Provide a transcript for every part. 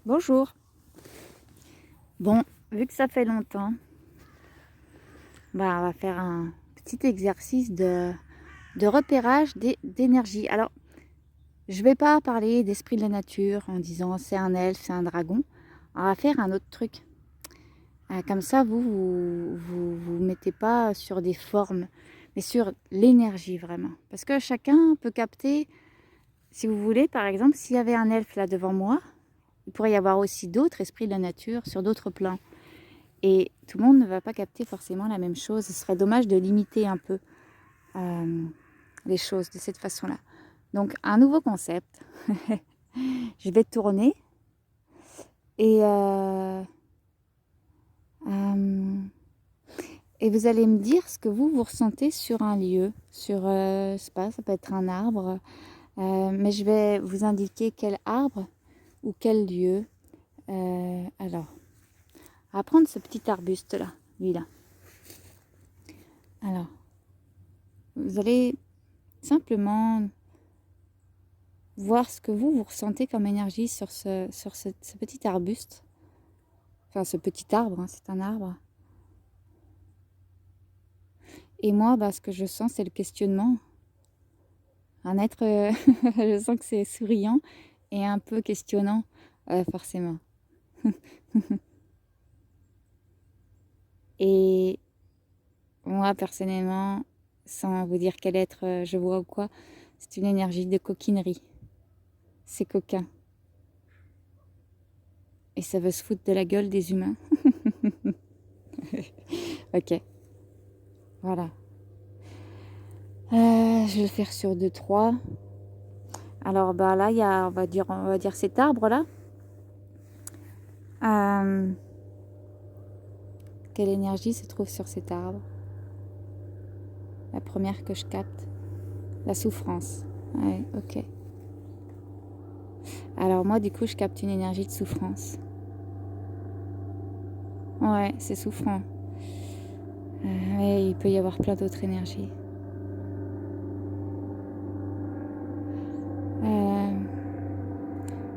Bonjour. Bon, vu que ça fait longtemps, on va faire un petit exercice de repérage d'énergie. Alors, je vais pas parler d'esprit de la nature en disant c'est un elfe, c'est un dragon. On va faire un autre truc. Comme ça, vous mettez pas sur des formes, mais sur l'énergie vraiment. Parce que chacun peut capter, si vous voulez, par exemple, s'il y avait un elfe là devant moi, il pourrait y avoir aussi d'autres esprits de la nature sur d'autres plans. Et tout le monde ne va pas capter forcément la même chose. Ce serait dommage de limiter un peu les choses de cette façon-là. Donc, un nouveau concept. Je vais tourner et, et vous allez me dire ce que vous ressentez sur un lieu. Sur, je sais pas, ça peut être un arbre. Mais je vais vous indiquer quel arbre ou quel lieu. Alors, on va prendre ce petit arbuste-là, lui-là. Alors, vous allez simplement voir ce que vous ressentez comme énergie sur ce petit arbuste. Enfin, ce petit arbre, hein, c'est un arbre. Et moi, ce que je sens, c'est le questionnement. Un être, je sens que c'est souriant et un peu questionnant, forcément. Et moi, personnellement, sans vous dire quel être je vois ou quoi, c'est une énergie de coquinerie. C'est coquin. Et ça veut se foutre de la gueule des humains. Ok. Voilà. Je vais le faire sur 2-3. Alors là, il y a, on va dire cet arbre-là. Quelle énergie se trouve sur cet arbre? La première que je capte. La souffrance. Ouais, ok. Alors moi, du coup, je capte une énergie de souffrance. Ouais, c'est souffrant. Mais il peut y avoir plein d'autres énergies.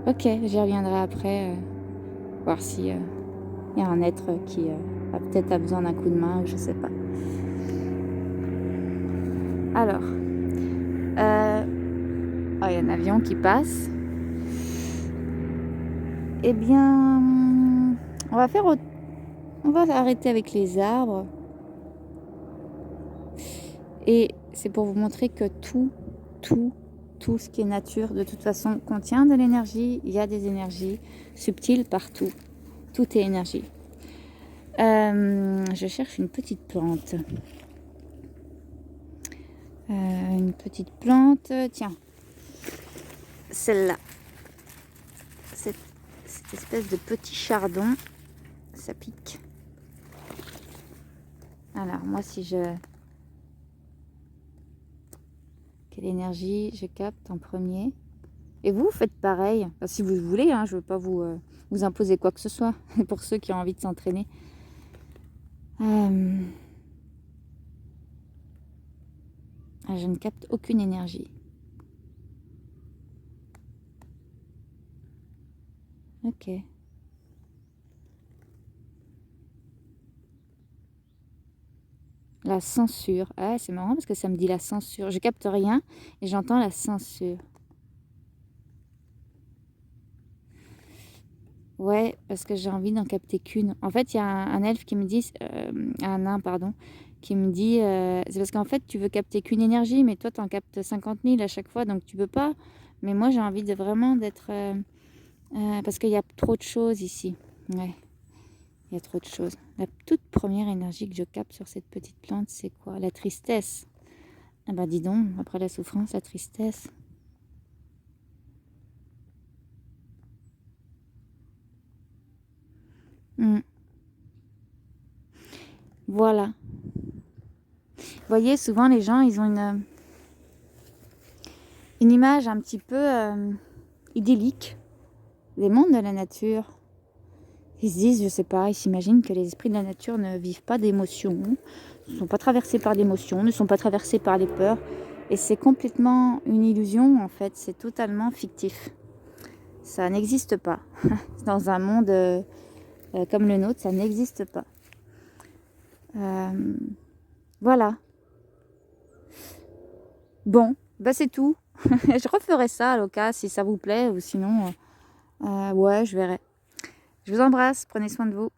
Ok, j'y reviendrai après, voir si y a un être qui a peut-être besoin d'un coup de main, ou je sais pas. Alors, il y a un avion qui passe. Eh bien, on va arrêter avec les arbres. Et c'est pour vous montrer que tout ce qui est nature, de toute façon, contient de l'énergie. Il y a des énergies subtiles partout. Tout est énergie. Je cherche une petite plante. Une petite plante. Tiens, celle-là. Cette espèce de petit chardon. Ça pique. Alors, moi, si je... Quelle énergie je capte en premier? Et vous faites pareil, enfin, si vous voulez, hein, je ne veux pas vous imposer quoi que ce soit, pour ceux qui ont envie de s'entraîner. Je ne capte aucune énergie. Ok. La censure. Ah, c'est marrant parce que ça me dit la censure. Je capte rien et j'entends la censure. Ouais, parce que j'ai envie d'en capter qu'une. En fait, il y a un elfe qui me dit, un nain, pardon, qui me dit, c'est parce qu'en fait, tu veux capter qu'une énergie, mais toi, tu en captes 50 000 à chaque fois, donc tu peux pas. Mais moi, j'ai envie de vraiment d'être... parce qu'il y a trop de choses ici. Ouais, il y a trop de choses. La toute première énergie que je capte sur cette petite plante, c'est quoi? La tristesse. Ah bah dis donc, après la souffrance, la tristesse. Voilà. Vous voyez, souvent les gens, ils ont une image un petit peu idyllique des mondes de la nature. Ils se disent, je sais pas, ils s'imaginent que les esprits de la nature ne vivent pas d'émotions, ne sont pas traversés par d'émotions, ne sont pas traversés par les peurs. Et c'est complètement une illusion, en fait. C'est totalement fictif. Ça n'existe pas. Dans un monde comme le nôtre, ça n'existe pas. Voilà. Bon, bah c'est tout. Je referai ça à l'occasion si ça vous plaît, ou sinon, ouais, je verrai. Je vous embrasse, prenez soin de vous.